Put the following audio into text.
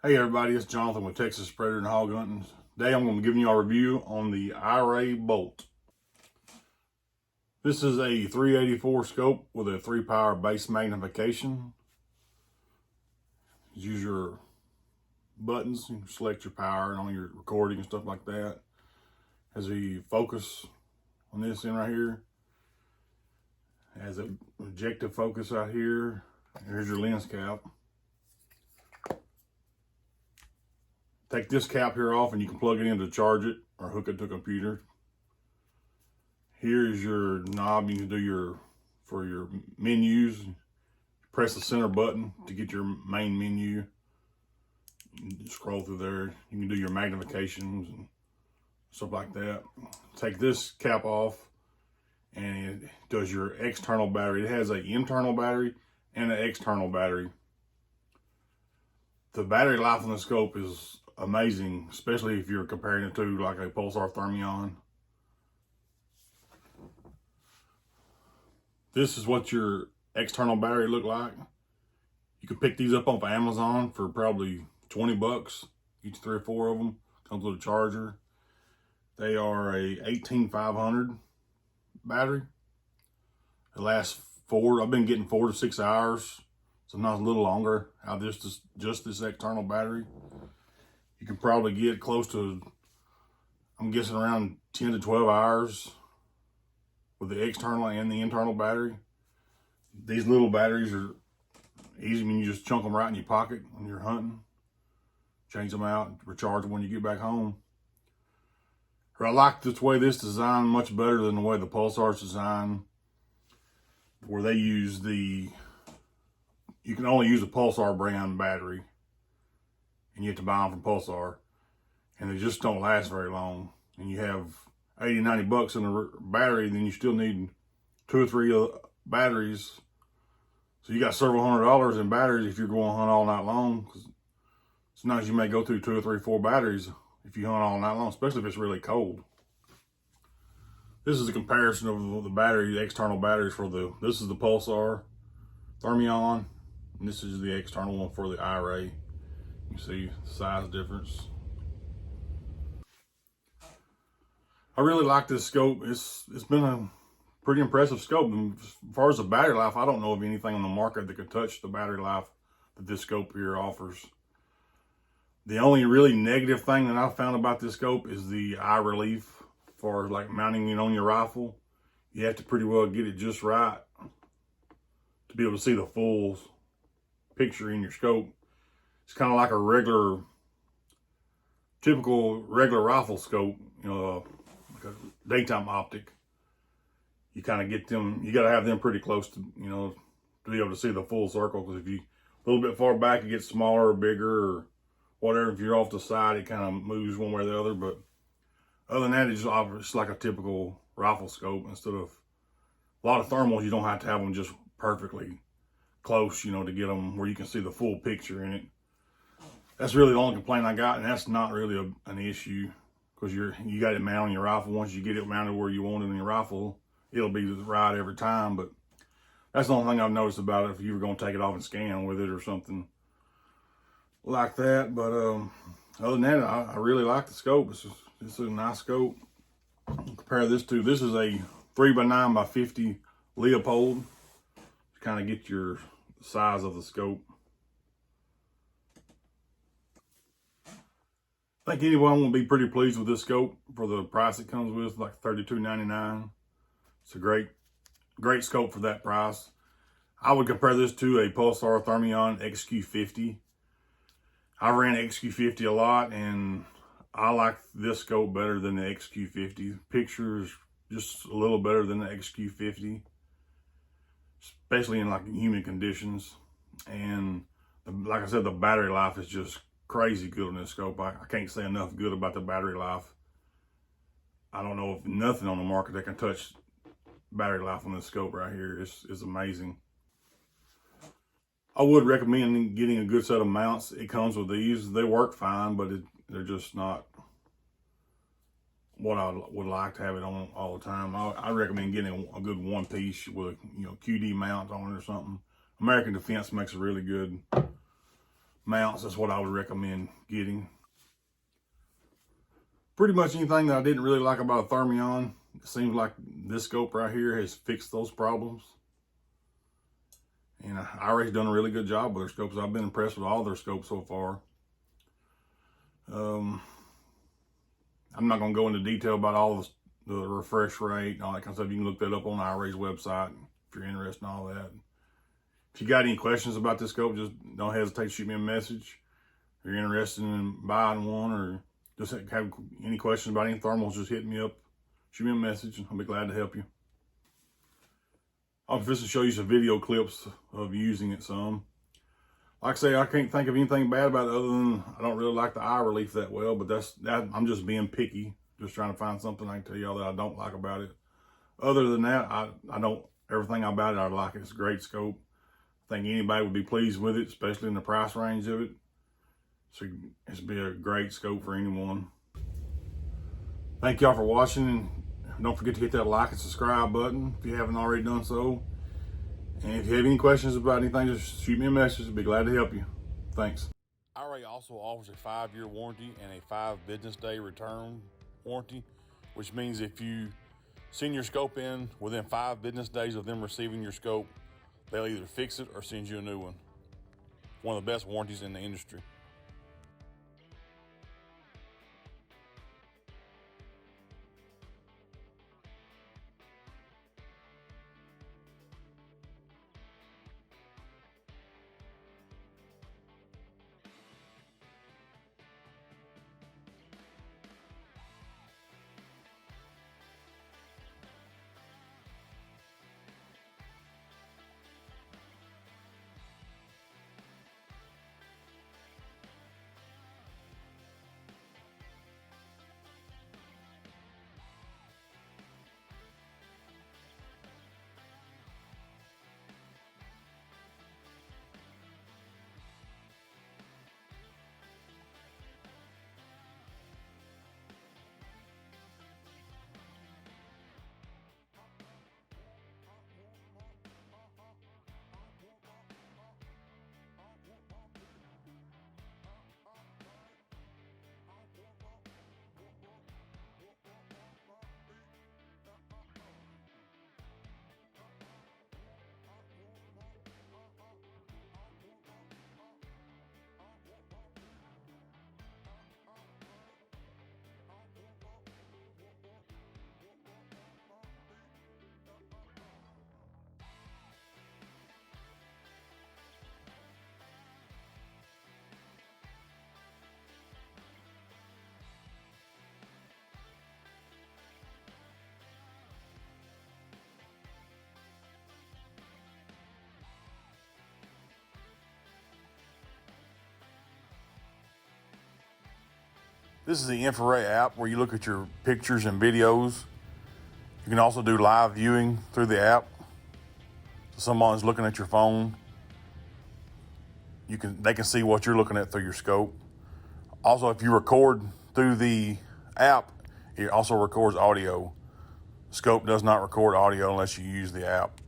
Hey everybody, it's Jonathan with Texas Predator and Hog Hunting. Today I'm going to be giving you a review on the IRay bolt. This is a 384 scope with a 3-power base magnification. Use your buttons, you can select your power and on your recording and stuff like that. Has a focus on this end right here. Has an objective focus out here. Here's your lens cap. Take this cap here off and you can plug it in to charge it or hook it to a computer. Here's your knob you can do for your menus. Press the center button to get your main menu. You can scroll through there. You can do your magnifications and stuff like that. Take this cap off and it does your external battery. It has an internal battery and an external battery. The battery life on the scope is amazing, especially if you're comparing it to like a Pulsar Thermion. This is what your external battery look like. You can pick these up off Amazon for probably 20 bucks, each 3 or 4 of them. Comes with a charger. They are a 18500 battery. It lasts I've been getting 4 to 6 hours, sometimes a little longer out of just this external battery. You can probably get close to, I'm guessing around 10 to 12 hours with the external and the internal battery. These little batteries are easy when you just chunk them right in your pocket when you're hunting. Change them out, recharge them when you get back home. I like this way this designed much better than the way the Pulsar's designed, where they use you can only use a Pulsar brand battery. And you have to buy them from Pulsar, and they just don't last very long. And you have 80, 90 bucks in the battery, then you still need 2 or 3 batteries. So you got several $100s in batteries if you're going to hunt all night long. Cause sometimes you may go through 2 or 3, 4 batteries if you hunt all night long, especially if it's really cold. This is a comparison of the battery, the external batteries this is the Pulsar Thermion, and this is the external one for the IRay. You see the size difference. I really like this scope. It's been a pretty impressive scope. And as far as the battery life, I don't know of anything on the market that could touch the battery life that this scope here offers. The only really negative thing that I found about this scope is the eye relief. For like mounting it on your rifle, you have to pretty well get it just right to be able to see the full picture in your scope. It's kind of like a typical regular rifle scope, like a daytime optic. You kind of get them, you got to have them pretty close to, to be able to see the full circle. Because if you a little bit far back, it gets smaller or bigger or whatever. If you're off the side, it kind of moves one way or the other. But other than that, it's like a typical rifle scope. Instead of a lot of thermals, you don't have to have them just perfectly close, to get them where you can see the full picture in it. That's really the only complaint I got, and that's not really an issue because you got it mounted on your rifle. Once you get it mounted where you want it in your rifle, it'll be right every time. But that's the only thing I've noticed about it. If you were going to take it off and scan with it or something like that. But other than that, I really like the scope. It's a nice scope. Compare this is a 3x9x50 Leopold to kind of get your size of the scope. I think anyone will be pretty pleased with this scope for the price it comes with, like $32.99. It's a great scope for that price. I would compare this to a Pulsar Thermion XQ50. I ran XQ50 a lot, and I like this scope better than the XQ50. Pictures just a little better than the XQ50, especially in like humid conditions. And like I said, the battery life is just crazy good on this scope. I can't say enough good about the battery life. I don't know of nothing on the market that can touch battery life on this scope right here. It's amazing. I would recommend getting a good set of mounts. It comes with these. They work fine, but they're just not what I would like to have it on all the time. I recommend getting a good one piece with QD mount on it or something. American Defense makes a really good mounts, that's what I would recommend getting. Pretty much anything that I didn't really like about a Thermion, it seems like this scope right here has fixed those problems. And IRay's done a really good job with their scopes. I've been impressed with all their scopes so far. I'm not going to go into detail about all the refresh rate and all that kind of stuff. You can look that up on IRay's website if you're interested in all that. If you got any questions about this scope, just don't hesitate to shoot me a message. If you're interested in buying one or just have any questions about any thermals, just hit me up, shoot me a message, and I'll be glad to help you. I'll just show you some video clips of using it some. Like I say, I can't think of anything bad about it other than I don't really like the eye relief that well, but I'm just being picky, just trying to find something I can tell y'all that I don't like about it. Other than that, I don't, everything about it I like it. It's a great scope. I think anybody would be pleased with it, especially in the price range of it. So it's be a great scope for anyone. Thank y'all for watching, and don't forget to hit that like and subscribe button if you haven't already done so. And if you have any questions about anything, just shoot me a message. I'd be glad to help you. Thanks. IRay also offers a 5-year warranty and a 5 business day return warranty, which means if you send your scope in within 5 business days of them receiving your scope, they'll either fix it or send you a new one. One of the best warranties in the industry. This is the InfiRay app where you look at your pictures and videos. You can also do live viewing through the app. So someone's looking at your phone. They can see what you're looking at through your scope. Also, if you record through the app, it also records audio. The scope does not record audio unless you use the app.